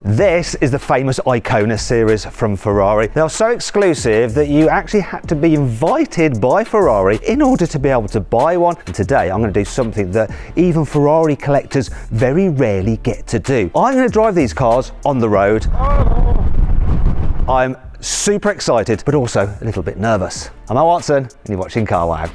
This is the famous Icona series from Ferrari. They are so exclusive that you actually had to be invited by Ferrari in order to be able to buy one. And today I'm going to do something that even Ferrari collectors very rarely get to do. I'm going to drive these cars on the road. I'm super excited, but also a little bit nervous. I'm Matt Watson, and you're watching Carwow.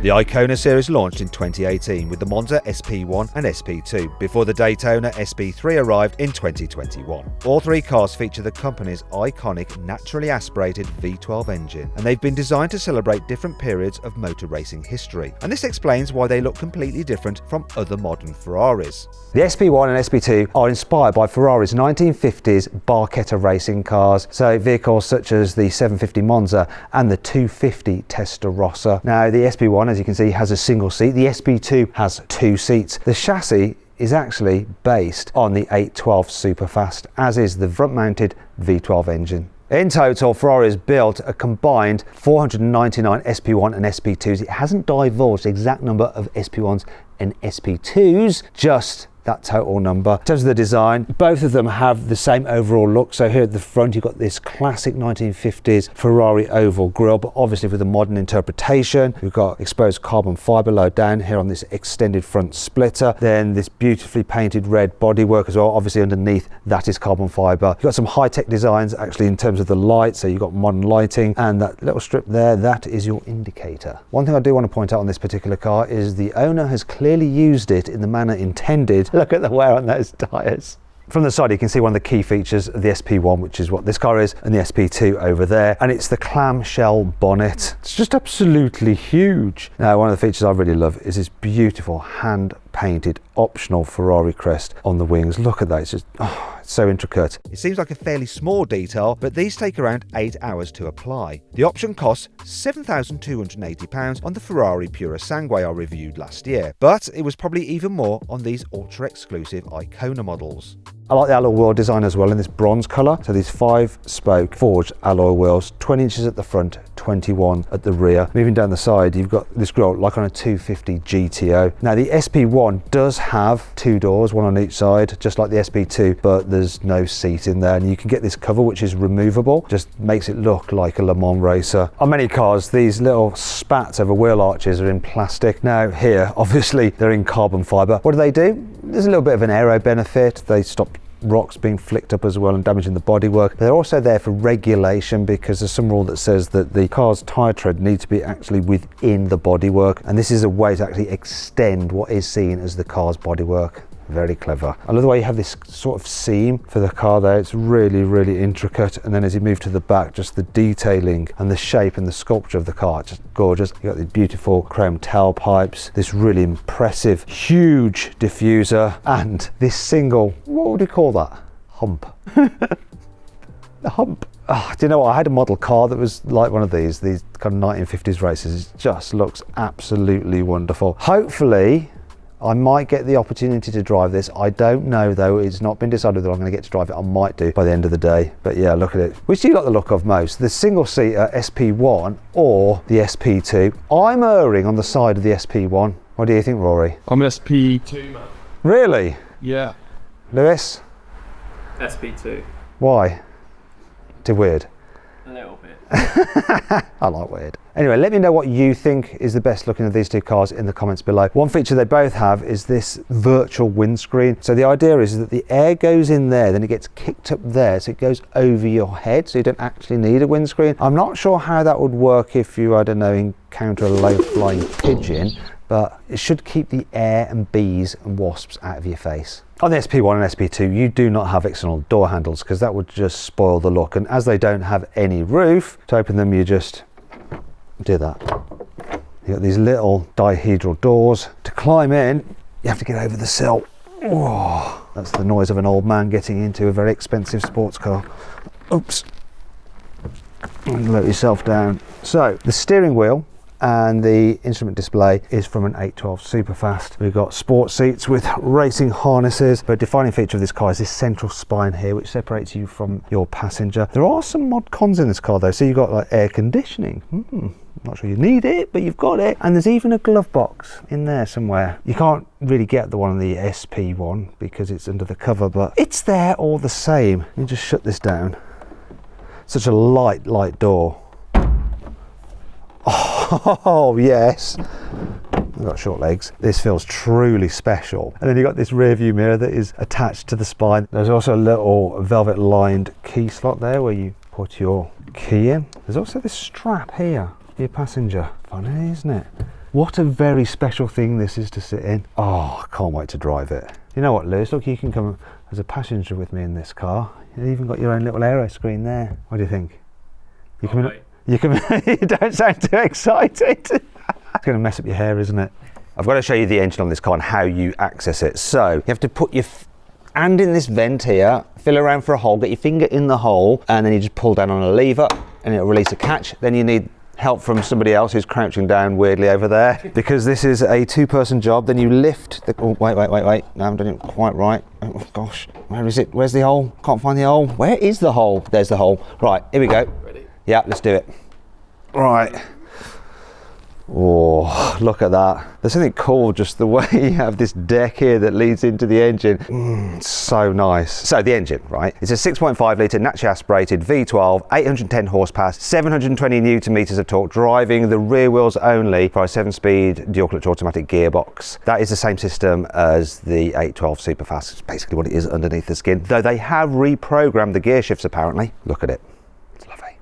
The Icona Series launched in 2018 with the Monza SP1 and SP2 before the Daytona SP3 arrived in 2021. All three cars feature the company's iconic naturally aspirated V12 engine, and they've been designed to celebrate different periods of motor racing history. And this explains why they look completely different from other modern Ferraris. The SP1 and SP2 are inspired by Ferrari's 1950s Barchetta racing cars, so vehicles such as the 750 Monza and the 250 Testarossa. Now the SP1, as you can see, has a single seat. The SP2 has two seats. The chassis is actually based on the 812 Superfast, as is the front-mounted V12 engine. In total, Ferrari has built a combined 499 SP1 and SP2s. It hasn't divulged the exact number of SP1s and SP2s, just that total number. In terms of the design, both of them have the same overall look. So here at the front, you've got this classic 1950s Ferrari oval grille, but obviously with a modern interpretation. We've got exposed carbon fibre low down here on this extended front splitter. Then this beautifully painted red bodywork as well. Obviously underneath that is carbon fibre. You've got some high-tech designs actually in terms of the light. So you've got modern lighting, and that little strip there, that is your indicator. One thing I do want to point out on this particular car is the owner has clearly used it in the manner intended. Look at the wear on those tyres. From the side you can see one of the key features of the SP1, which is what this car is, and the SP2 over there, and it's the clamshell bonnet. It's just absolutely huge. Now one of the features I really love is this beautiful hand painted optional Ferrari crest on the wings. Look at that, it's just it's so intricate. It seems like a fairly small detail, but these take around 8 hours to apply. The option costs £7,280 on the Ferrari Purosangue I reviewed last year, but it was probably even more on these ultra exclusive Icona models. I like the alloy wheel design as well in this bronze colour. So these 5-spoke forged alloy wheels, 20 inches at the front, 21 at the rear. Moving down the side, you've got this grille like on a 250 GTO. Now the SP1 does have two doors, one on each side, just like the SP2, but there's no seat in there. And you can get this cover, which is removable, just makes it look like a Le Mans racer. On many cars, these little spats over wheel arches are in plastic. Now here, obviously, they're in carbon fibre. What do? There's a little bit of an aero benefit. They stop rocks being flicked up as well and damaging the bodywork. They're also there for regulation because there's some rule that says that the car's tyre tread needs to be actually within the bodywork, and this is a way to actually extend what is seen as the car's bodywork. Very clever. I love the way you have this sort of seam for the car there. It's really, really intricate. And then as you move to the back, just the detailing and the shape and the sculpture of the car, just gorgeous. You've got these beautiful chrome tailpipes, this really impressive, huge diffuser, and this single, what would you call that? Hump. The hump. Oh, do you know what? I had a model car that was like one of these kind of 1950s races. It just looks absolutely wonderful. Hopefully, I might get the opportunity to drive this. I don't know though, it's not been decided that I'm going to get to drive it. I might do by the end of the day, but yeah, look at it. Which do you like the look of most? The single seater SP1 or the SP2? I'm erring on the side of the SP1. What do you think, Rory? I'm SP2, man. Really? Yeah. Lewis? SP2. Why? Too weird? A little bit. I like weird. Anyway, let me know what you think is the best looking of these two cars in the comments below. One feature they both have is this virtual windscreen. So the idea is that the air goes in there, then it gets kicked up there, so it goes over your head, so you don't actually need a windscreen. I'm not sure how that would work if you, I don't know, encounter a low-flying pigeon, but it should keep the air and bees and wasps out of your face. On the SP1 and SP2, you do not have external door handles because that would just spoil the look. And as they don't have any roof, to open them, you just do that. You've got these little dihedral doors. To climb in, you have to get over the sill. Oh, that's the noise of an old man getting into a very expensive sports car. Oops. And let yourself down. So the steering wheel and the instrument display is from an 812 Superfast. We've got sport seats with racing harnesses. But a defining feature of this car is this central spine here, which separates you from your passenger. There are some mod cons in this car though. So you've got like air conditioning. Not sure you need it, but you've got it. And there's even a glove box in there somewhere. You can't really get the one on the SP1 because it's under the cover, but it's there all the same. You just shut this down. Such a light door. Oh yes. I've got short legs. This feels truly special. And then you've got this rear view mirror that is attached to the spine. There's also a little velvet lined key slot there where you put your key in. There's also this strap here. Your passenger. Funny, isn't it? What a very special thing this is to sit in. Oh, I can't wait to drive it. You know what, Lewis? Look, you can come as a passenger with me in this car. You've even got your own little aero screen there. What do you think? You come in, you don't sound too excited. It's going to mess up your hair, isn't it? I've got to show you the engine on this car and how you access it. So you have to put your hand in this vent here, fill around for a hole, get your finger in the hole, and then you just pull down on a lever and it'll release a catch. Then you need help from somebody else who's crouching down weirdly over there. Because this is a two-person job, then you lift the... Oh, wait. No, I haven't done it quite right. Oh, gosh. Where is it? Where's the hole? Can't find the hole. Where is the hole? There's the hole. Right, here we go. Ready? Yeah, let's do it. Right. Oh, look at that. There's something cool just the way you have this deck here that leads into the engine. So nice. So the engine, right? It's a 6.5 litre naturally aspirated V12, 810 horsepower, 720 newton meters of torque, driving the rear wheels only for a 7-speed dual clutch automatic gearbox. That is the same system as the 812 Superfast. It's basically what it is underneath the skin, though they have reprogrammed the gear shifts apparently. Look at it.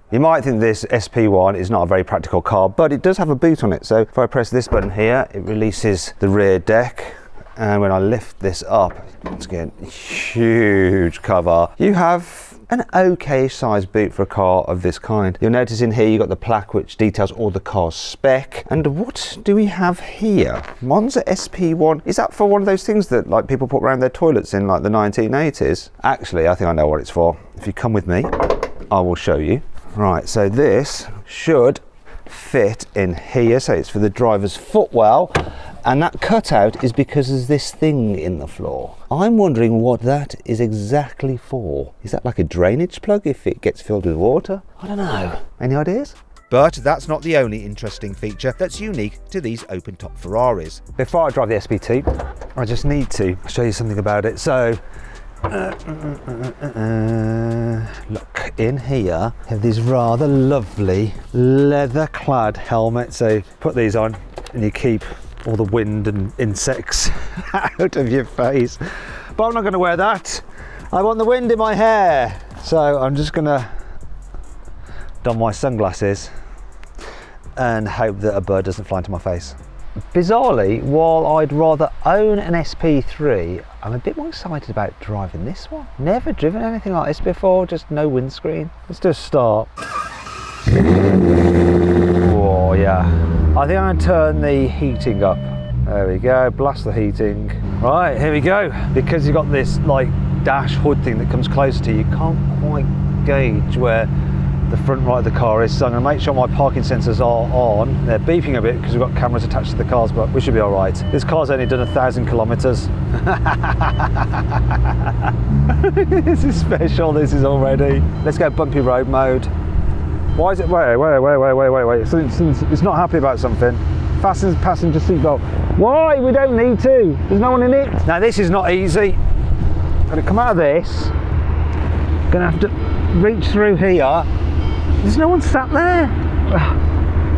You might think this SP1 is not a very practical car, but it does have a boot on it. So if I press this button here, it releases the rear deck. And when I lift this up, once again, huge cover. You have an okay sized boot for a car of this kind. You'll notice in here, you've got the plaque which details all the car's spec. And what do we have here? Monza SP1. Is that for one of those things that like people put around their toilets in like the 1980s? Actually, I think I know what it's for. If you come with me, I will show you. Right, so this should fit in here, so it's for the driver's footwell, and that cutout is because there's this thing in the floor. I'm wondering what that is exactly for. Is that like a drainage plug if it gets filled with water? I don't know. Any ideas? But that's not the only interesting feature that's unique to these open-top Ferraris. Before I drive the SP2, I just need to show you something about it. So, look, in here, you have these rather lovely leather-clad helmets. So put these on and you keep all the wind and insects out of your face. But I'm not going to wear that. I want the wind in my hair. So I'm just going to don my sunglasses and hope that a bird doesn't fly into my face. Bizarrely, while I'd rather own an SP3, I'm a bit more excited about driving this one. Never driven anything like this before, just no windscreen. Let's do a start. Oh yeah. I think I'm going to turn the heating up. There we go, blast the heating. Right, here we go. Because you've got this like dash hood thing that comes closer to you, you can't quite gauge where the front right of the car is, so I'm going to make sure my parking sensors are on. They're beeping a bit because we've got cameras attached to the cars, but we should be all right. This car's only done 1,000 kilometers. This is special, this is already. Let's go bumpy road mode. Why is it, wait. So it's not happy about something. Fasten passenger seatbelt. Why? We don't need to. There's no one in it. Now this is not easy. I'm going to come out of this. Going to have to reach through here. There's no one sat there.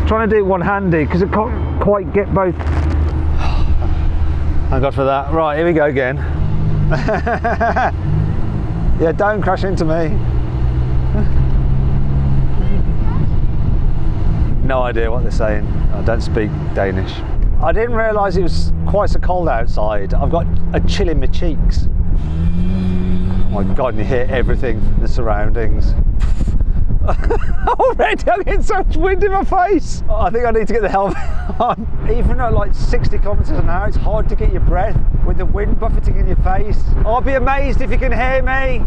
Trying to do it one-handed because it can't quite get both. Thank God for that. Right, here we go again. Yeah, don't crash into me. No idea what they're saying. I don't speak Danish. I didn't realise it was quite so cold outside. I've got a chill in my cheeks. Oh my God, and you hear everything, the surroundings. Already I'm getting so much wind in my face. Oh, I think I need to get the helmet on. Even at like 60 kilometers an hour, it's hard to get your breath with the wind buffeting in your face. I'll be amazed if you can hear me.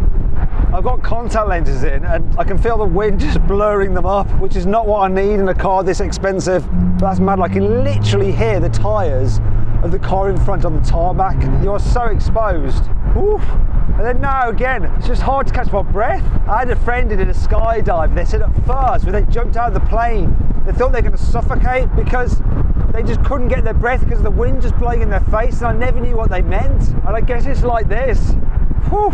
I've got contact lenses in and I can feel the wind just blurring them up, which is not what I need in a car this expensive. But that's mad, I can literally hear the tyres of the car in front on the tarmac. You are so exposed. Oof. And then now again, it's just hard to catch my breath. I had a friend who did a skydive. They said at first when they jumped out of the plane, they thought they were going to suffocate because they just couldn't get their breath because of the wind just blowing in their face, and I never knew what they meant. And I guess it's like this. Whew.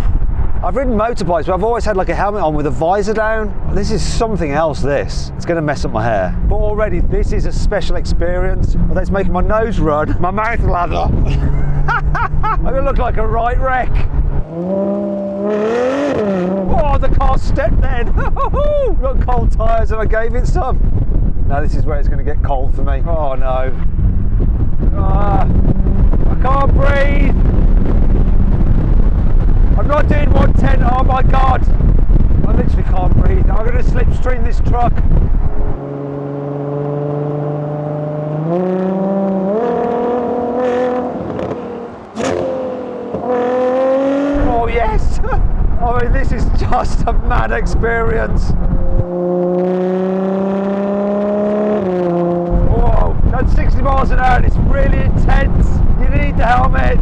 I've ridden motorbikes, but I've always had like a helmet on with a visor down. This is something else, this. It's gonna mess up my hair. But already, this is a special experience. Although it's making my nose run, my mouth lather. I'm gonna look like a right wreck. Oh, the car stepped then. Got cold tyres and I gave it some. Now this is where it's gonna get cold for me. Oh no. I can't breathe. I'm not doing 110, oh my God. I literally can't breathe. I'm going to slipstream this truck. Oh yes. I mean, this is just a mad experience. Whoa, that's 60 miles an hour. It's really intense. You need the helmet.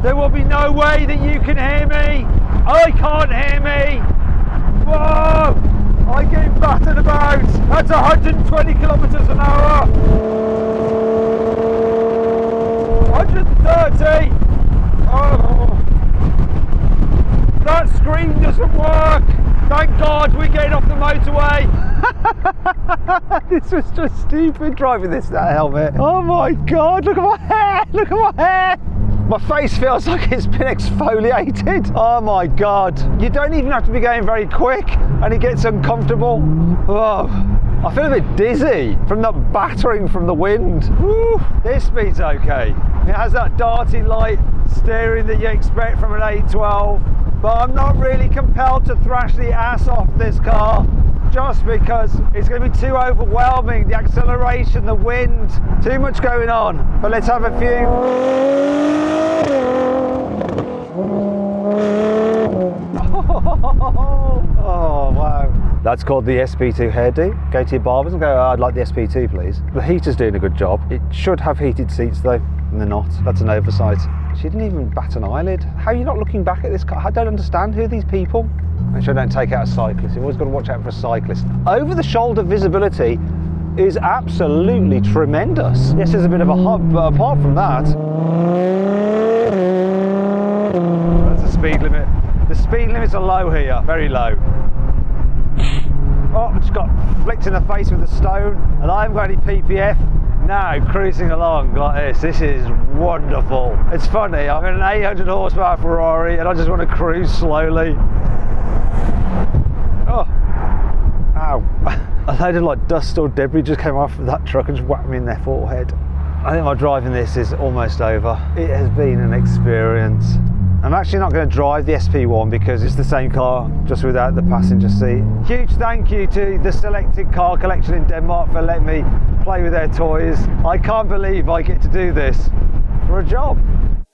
There will be no way that you can hear me. I can't hear me. Whoa! I'm getting battered about. That's 120 kilometers an hour. 130. Oh. That screen doesn't work. Thank God we're getting off the motorway. This was just stupid driving that helmet. Oh my God, look at my hair. Look at my hair. My face feels like it's been exfoliated. Oh my God. You don't even have to be going very quick and it gets uncomfortable. Oh, I feel a bit dizzy from the battering from the wind. Woo, this speed's okay. It has that darting light steering that you expect from an A12, but I'm not really compelled to thrash the ass off this car just because it's going to be too overwhelming. The acceleration, the wind, too much going on. But let's have a few. Oh wow. That's called the SP2 hairdo. Go to your barbers and go, oh, I'd like the SP2 please. The heater's doing a good job. It should have heated seats though, and they're not. That's an oversight. She didn't even bat an eyelid. How are you not looking back at this car? I don't understand. Who are these people? Make sure I don't take out a cyclist. You've always got to watch out for a cyclist. Over the shoulder visibility is absolutely tremendous. Yes, there's a bit of a hub, but apart from that, that's the speed limit. The speed limits are low here, very low. Oh, I just got flicked in the face with a stone, and I haven't got any PPF. Now cruising along like this is wonderful. It's funny, I'm in an 800 horsepower Ferrari and I just want to cruise slowly. Oh, ow. A load of like dust or debris just came off of that truck and just whacked me in their forehead. I think my driving this is almost over. It has been an experience. I'm actually not going to drive the SP1 because it's the same car, just without the passenger seat. Huge thank you to the Selected Car Collection in Denmark for letting me play with their toys. I can't believe I get to do this for a job.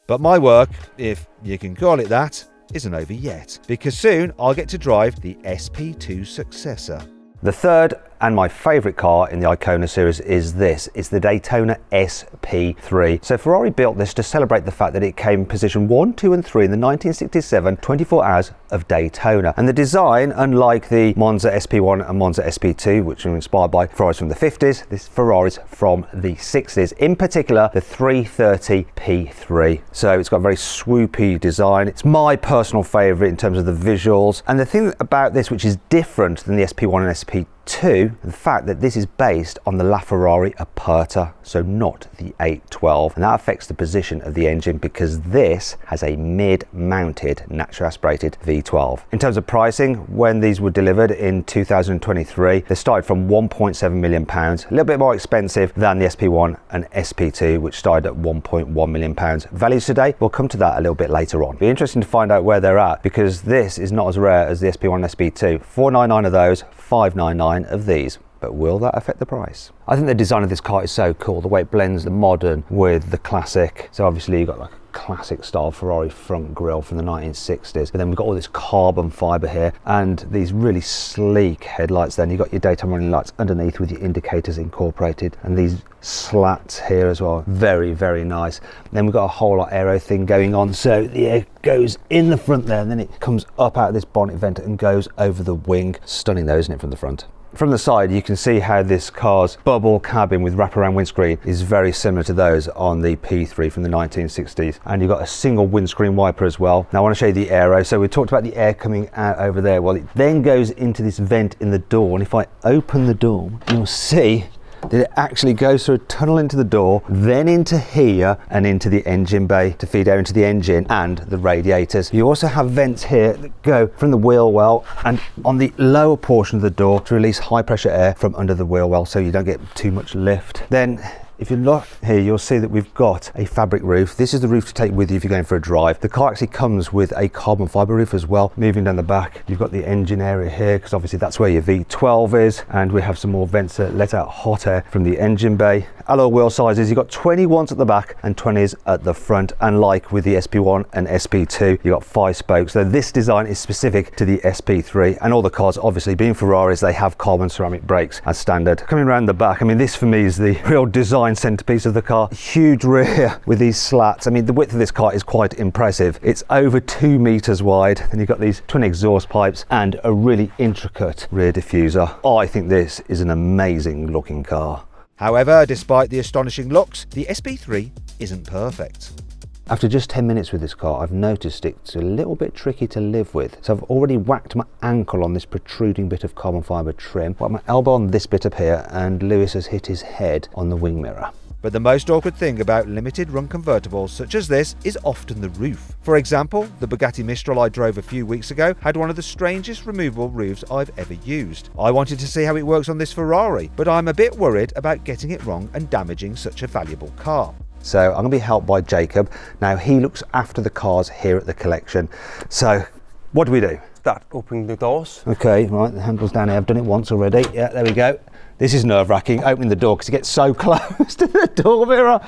But my work, if you can call it that, isn't over yet, because soon I'll get to drive the SP2 successor. The third and my favourite car in the Icona series is this. It's the Daytona SP3. So Ferrari built this to celebrate the fact that it came position 1, 2 and 3 in the 1967 24 Hours of Daytona. And the design, unlike the Monza SP1 and Monza SP2, which were inspired by Ferraris from the 50s, this Ferraris from the 60s, in particular the 330 P3. So it's got a very swoopy design. It's my personal favourite in terms of the visuals. And the thing about this which is different than the SP1 and SP2, the fact that this is based on the LaFerrari Aperta, so not the 812, and that affects the position of the engine because this has a mid-mounted naturally aspirated V12. In terms of pricing, when these were delivered in 2023, they started from £1.7 million, a little bit more expensive than the SP1 and SP2, which started at £1.1 million. Values today, we'll come to that a little bit later on. Be interesting to find out where they're at because this is not as rare as the SP1 and SP2. 499 of those, 599 of these, but will that affect the price? I think the design of this car is so cool, the way it blends the modern with the classic. So obviously you've got like a classic style Ferrari front grille from the 1960s. But then we've got all this carbon fibre here and these really sleek headlights. Then you've got your daytime running lights underneath with your indicators incorporated, and these slats here as well. Very, very nice. Then we've got a whole lot aero thing going on. So the air goes in the front there, and then it comes up out of this bonnet vent and goes over the wing. Stunning though, isn't it, from the front? From the side, you can see how this car's bubble cabin with wraparound windscreen is very similar to those on the P3 from the 1960s. And you've got a single windscreen wiper as well. Now I want to show you the aero. So we talked about the air coming out over there. Well, it then goes into this vent in the door. And if I open the door, you'll see that it actually goes through a tunnel into the door, then into here and into the engine bay to feed air into the engine and the radiators. You also have vents here that go from the wheel well and on the lower portion of the door to release high pressure air from under the wheel well so you don't get too much lift. Then if you look here, you'll see that we've got a fabric roof. This is the roof to take with you if you're going for a drive. The car actually comes with a carbon fibre roof as well. Moving down the back, you've got the engine area here, because obviously that's where your V12 is. And we have some more vents that let out hot air from the engine bay. Alloy wheel sizes, you've got 21s at the back and 20s at the front. And like with the SP1 and SP2, you've got 5 spokes. So this design is specific to the SP3. And all the cars, obviously being Ferraris, they have carbon ceramic brakes as standard. Coming around the back, I mean, this for me is the real design centerpiece of the car. Huge rear with these slats. I mean, the width of this car is quite impressive. It's over 2 meters wide. Then you've got these twin exhaust pipes and a really intricate rear diffuser. I think this is an amazing looking car. However, despite the astonishing looks, the SP3 isn't perfect. After just 10 minutes with this car, I've noticed it's a little bit tricky to live with. So I've already whacked my ankle on this protruding bit of carbon fibre trim, got my elbow on this bit up here, and Lewis has hit his head on the wing mirror. But the most awkward thing about limited run convertibles such as this is often the roof. For example, the Bugatti Mistral I drove a few weeks ago had one of the strangest removable roofs I've ever used. I wanted to see how it works on this Ferrari, but I'm a bit worried about getting it wrong and damaging such a valuable car. So I'm going to be helped by Jacob. Now he looks after the cars here at the collection. So what do we do? Start opening the doors. Okay, right, the handle's down here. I've done it once already. Yeah, there we go. This is nerve-wracking, opening the door because you get so close to the door mirror.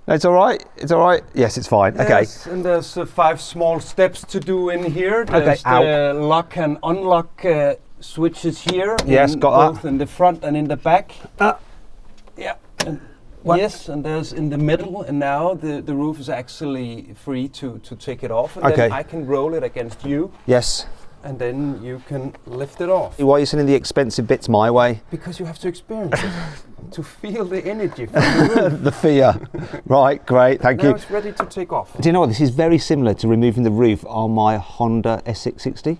It's all right, it's all right. Yes, it's fine, okay. Yes, and there's 5 small steps to do in here. There's the lock and unlock switches here. Yes, got both in the front and in the back. Yeah. And yes, and there's in the middle, and now the roof is actually free to take it off. And then I can roll it against you. Yes. And then you can lift it off. Why are you sending the expensive bits my way? Because you have to experience it, to feel the energy from the roof. The fear. Right, great, thank you. Now it's ready to take off. Do you know what, this is very similar to removing the roof on my Honda S660.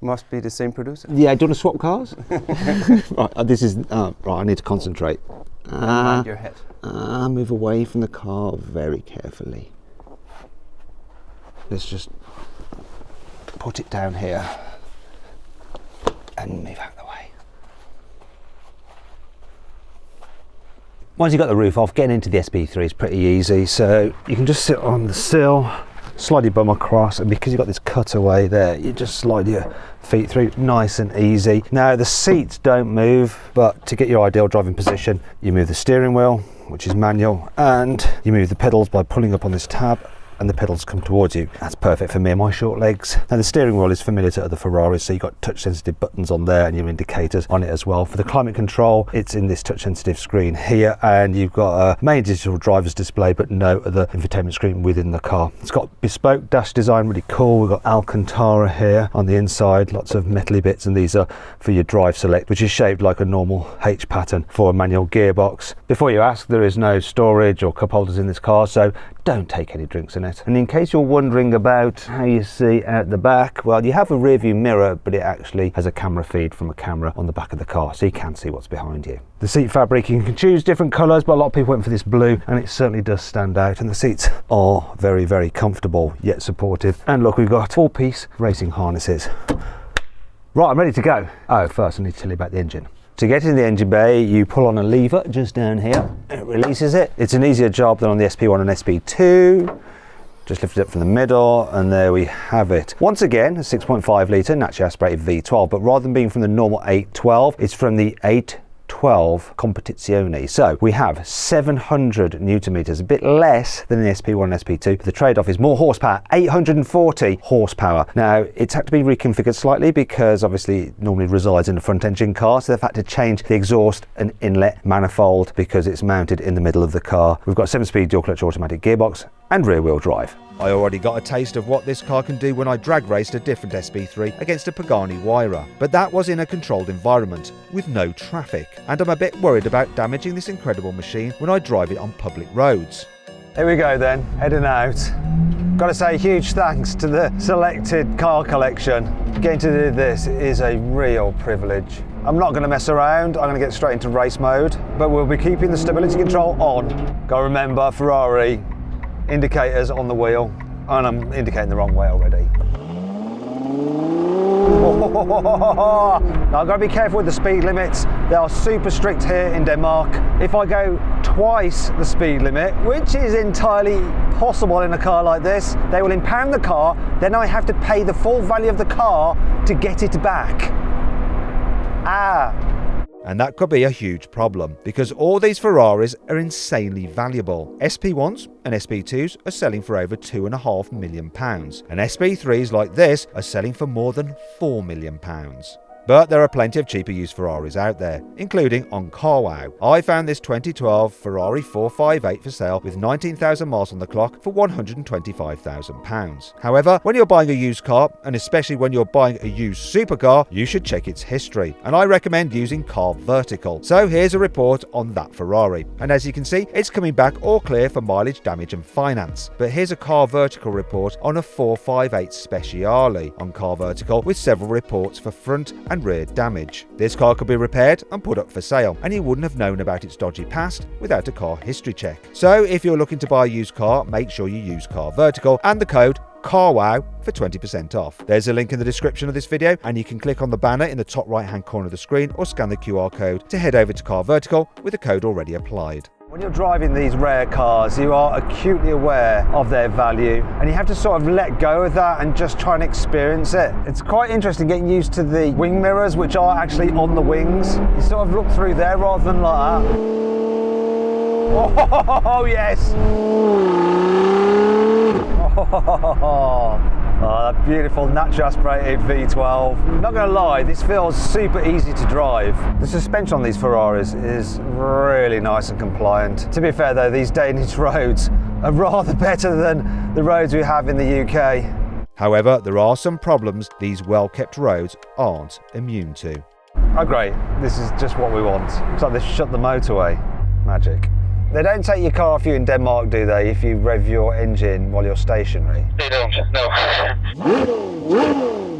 Must be the same producer. Yeah, do you want to swap cars? Right, this is, right, I need to concentrate. Mind your head. Move away from the car very carefully. Let's just put it down here and move out of the way. Once you've got the roof off, getting into the SP3 is pretty easy. So you can just sit on the sill, slide your bum across, and because you've got this cutaway there, you just slide your feet through, nice and easy. Now the seats don't move, but to get your ideal driving position, you move the steering wheel, which is manual, and you move the pedals by pulling up on this tab, and the pedals come towards you. That's perfect for me and my short legs. Now the steering wheel is familiar to other Ferraris, so you've got touch sensitive buttons on there and your indicators on it as well. For the climate control, it's in this touch sensitive screen here, and you've got a main digital driver's display but no other infotainment screen within the car. It's got bespoke dash design, really cool. We've got Alcantara here on the inside, lots of metally bits, and these are for your drive select, which is shaped like a normal H pattern for a manual gearbox. Before you ask, there is no storage or cup holders in this car, so don't take any drinks in it. And in case you're wondering about how you see out the back, well, you have a rear view mirror, but it actually has a camera feed from a camera on the back of the car, so you can see what's behind you. The seat fabric, you can choose different colours, but a lot of people went for this blue, and it certainly does stand out. And the seats are very, very comfortable, yet supportive. And look, we've got 4-piece racing harnesses. Right, I'm ready to go. Oh, first I need to tell you about the engine. To get in the engine bay, you pull on a lever just down here, and it releases it. It's an easier job than on the SP1 and SP2. Just lift it up from the middle, and there we have it. Once again, a 6.5 litre naturally aspirated V12, but rather than being from the normal 812, it's from the 812 V12 Competizione. So we have 700 Newton meters, a bit less than the SP1 and SP2. The trade-off is more horsepower, 840 horsepower. Now, it's had to be reconfigured slightly because obviously it normally resides in a front engine car, so they've had to change the exhaust and inlet manifold because it's mounted in the middle of the car. We've got 7-speed dual clutch automatic gearbox and rear wheel drive. I already got a taste of what this car can do when I drag raced a different SP3 against a Pagani Huayra, but that was in a controlled environment with no traffic, and I'm a bit worried about damaging this incredible machine when I drive it on public roads. Here we go then, heading out. Got to say huge thanks to the selected car collection. Getting to do this is a real privilege. I'm not going to mess around, I'm going to get straight into race mode, but we'll be keeping the stability control on. Got to remember, Ferrari, indicators on the wheel, and I'm indicating the wrong way already. Now I've got to be careful with the speed limits. They are super strict here in Denmark. If I go twice the speed limit, which is entirely possible in a car like this, they will impound the car, then I have to pay the full value of the car to get it back. And that could be a huge problem, because all these Ferraris are insanely valuable. SP1s and SP2s are selling for over £2.5 million, and SP3s like this are selling for more than £4 million. But there are plenty of cheaper used Ferraris out there, including on carwow. I found this 2012 Ferrari 458 for sale with 19,000 miles on the clock for £125,000. However, when you're buying a used car, and especially when you're buying a used supercar, you should check its history, and I recommend using Car Vertical. So here's a report on that Ferrari, and as you can see, it's coming back all clear for mileage, damage and finance. But here's a Car Vertical report on a 458 Speciale on Car Vertical with several reports for front and rear damage. This car could be repaired and put up for sale, and you wouldn't have known about its dodgy past without a car history check. So if you're looking to buy a used car, make sure you use Car Vertical and the code CARWOW for 20% off. There's a link in the description of this video, and you can click on the banner in the top right hand corner of the screen or scan the QR code to head over to Car Vertical with the code already applied. When you're driving these rare cars, you are acutely aware of their value, and you have to sort of let go of that and just try and experience it. It's quite interesting getting used to the wing mirrors, which are actually on the wings. You sort of look through there rather than like that. Oh, yes! Oh, that beautiful naturally aspirated V12. Not going to lie, this feels super easy to drive. The suspension on these Ferraris is really nice and compliant. To be fair though, these Danish roads are rather better than the roads we have in the UK. However, there are some problems these well-kept roads aren't immune to. Oh great, this is just what we want. Looks like they've shut the motorway. Magic. They don't take your car off you in Denmark, do they, if you rev your engine while you're stationary? They don't, no.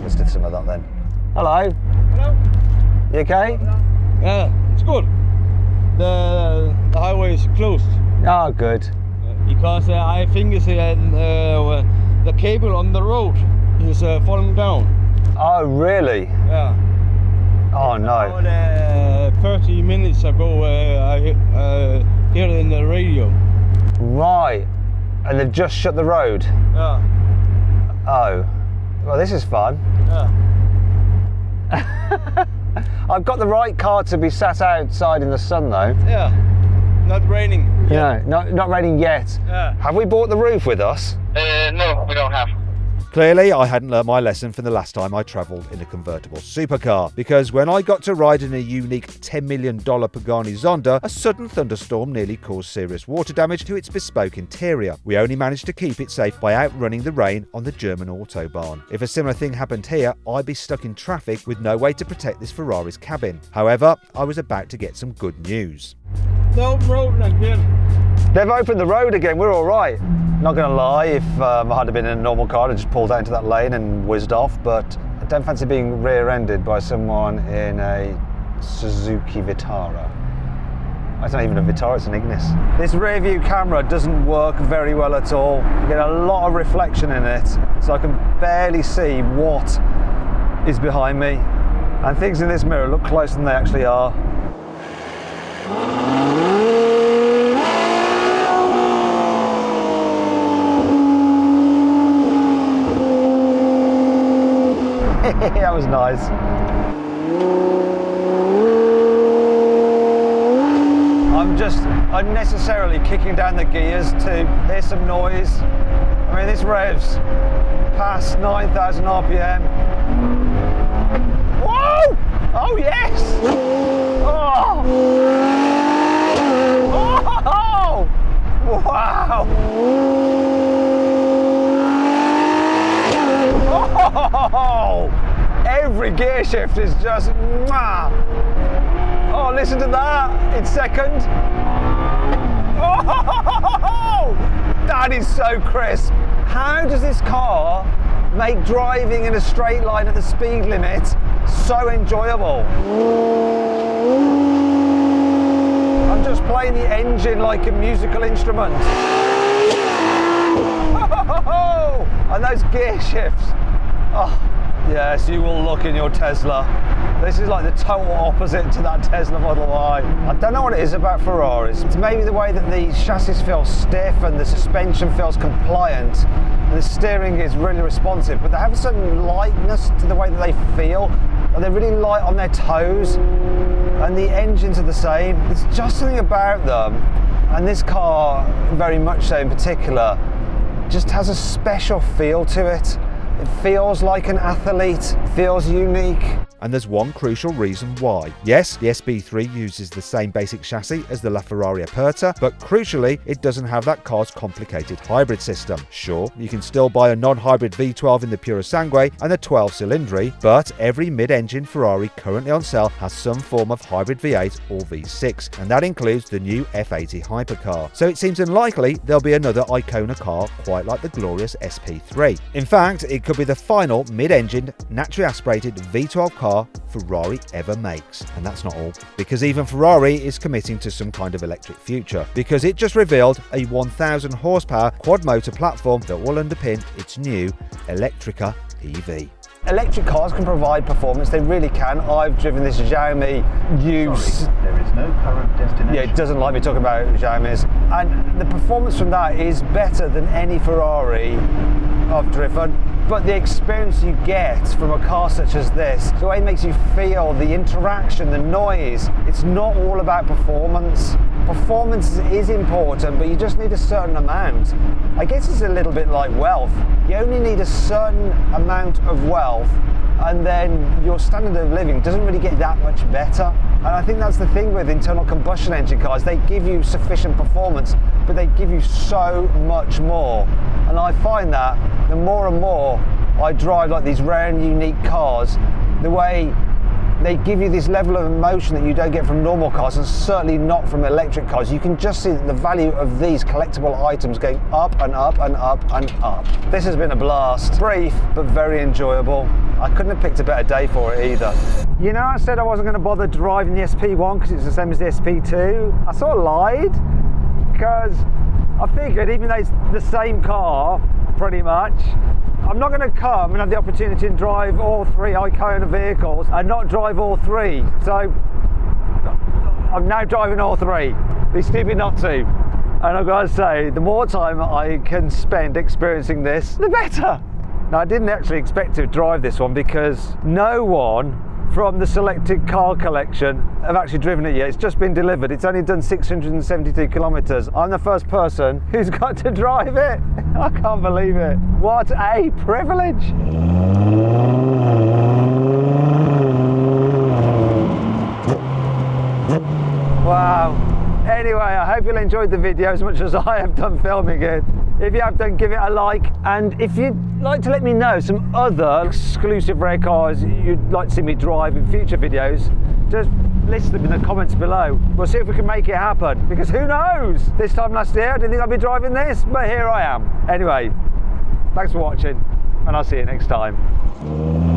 Let's do some of that then. Hello. Hello. You okay? Yeah, it's good. The highway is closed. Oh, good. Because I think it's, the cable on the road is falling down. Oh, really? Yeah. Oh, no. About 30 minutes ago, I heard it in the radio. Right. And they've just shut the road? Yeah. Oh. Well, this is fun. Yeah. I've got the right car to be sat outside in the sun, though. Yeah. Not raining. Yeah. Not raining yet. Yeah. Have we brought the roof with us? No, we don't have. Clearly, I hadn't learnt my lesson from the last time I travelled in a convertible supercar, because when I got to ride in a unique $10 million Pagani Zonda, a sudden thunderstorm nearly caused serious water damage to its bespoke interior. We only managed to keep it safe by outrunning the rain on the German Autobahn. If a similar thing happened here, I'd be stuck in traffic with no way to protect this Ferrari's cabin. However, I was about to get some good news. No road again. They've opened the road again, we're all right. Not going to lie, if I had been in a normal car, I'd just pulled out into that lane and whizzed off, but I don't fancy being rear-ended by someone in a Suzuki Vitara. It's not even a Vitara, it's an Ignis. This rear view camera doesn't work very well at all. You get a lot of reflection in it, so I can barely see what is behind me. And things in this mirror look closer than they actually are. That was nice. just unnecessarily kicking down the gears to hear some noise. I mean, this revs past 9,000 RPM. Whoa! Oh yes! Oh! Oh! Wow! Oh! Every gear shift is just mwah! Oh, listen to that! It's second. Oh! That is so crisp. How does this car make driving in a straight line at the speed limit so enjoyable? I'm just playing the engine like a musical instrument. And those gear shifts. Oh, yes, you will look in your Tesla. This is like the total opposite to that Tesla Model Y. I don't know what it is about Ferraris. It's maybe the way that the chassis feels stiff and the suspension feels compliant and the steering is really responsive, but they have a certain lightness to the way that they feel. And they're really light on their toes, and the engines are the same. It's just something about them, and this car, very much so in particular, just has a special feel to it. It feels like an athlete, feels unique. And there's one crucial reason why. Yes, the SP3 uses the same basic chassis as the LaFerrari Aperta, but crucially, it doesn't have that car's complicated hybrid system. Sure, you can still buy a non-hybrid V12 in the Pura Sangue and a 12-cylindry, but every mid-engine Ferrari currently on sale has some form of hybrid V8 or V6, and that includes the new F80 Hypercar. So it seems unlikely there'll be another Icona car quite like the glorious SP3. In fact, it could be the final mid-engined, naturally aspirated V12 car Ferrari ever makes. And that's not all, because even Ferrari is committing to some kind of electric future, because it just revealed a 1000 horsepower quad motor platform that will underpin its new Electrica EV. Electric cars can provide performance, they really can. I've driven this Xiaomi Sorry, there is no current destination. Yeah, it doesn't like me talking about Xiaomis. And the performance from that is better than any Ferrari I've driven. But the experience you get from a car such as this, the way it makes you feel, the interaction, the noise, it's not all about performance. Performance is important, but you just need a certain amount. I guess it's a little bit like wealth. You only need a certain amount of wealth, and then your standard of living doesn't really get that much better. And I think that's the thing with internal combustion engine cars. They give you sufficient performance, but they give you so much more. And I find that the more and more I drive like these rare and unique cars, the way they give you this level of emotion that you don't get from normal cars, and certainly not from electric cars. You can just see that the value of these collectible items going up and up and up and up. This has been a blast. Brief, but very enjoyable. I couldn't have picked a better day for it either. You know, I said I wasn't going to bother driving the SP1 because it's the same as the SP2. I sort of lied, because I figured even though it's the same car, pretty much, I'm not going to come and have the opportunity to drive all three Icona vehicles and not drive all three. So I'm now driving all three. Be stupid not to. And I've got to say, the more time I can spend experiencing this, the better. Now, I didn't actually expect to drive this one because no one from the selected car collection have actually driven it yet. It's just been delivered. It's only done 672 kilometers. I'm the first person who's got to drive it. I can't believe it. What a privilege. Wow. Anyway, I hope you'll enjoyed the video as much as I have done filming it. If you have done, give it a like, and if you'd like to let me know some other exclusive rare cars you'd like to see me drive in future videos, just list them in the comments below. We'll see if we can make it happen, because who knows? This time last year I didn't think I'd be driving this, but here I am. Anyway, thanks for watching, and I'll see you next time.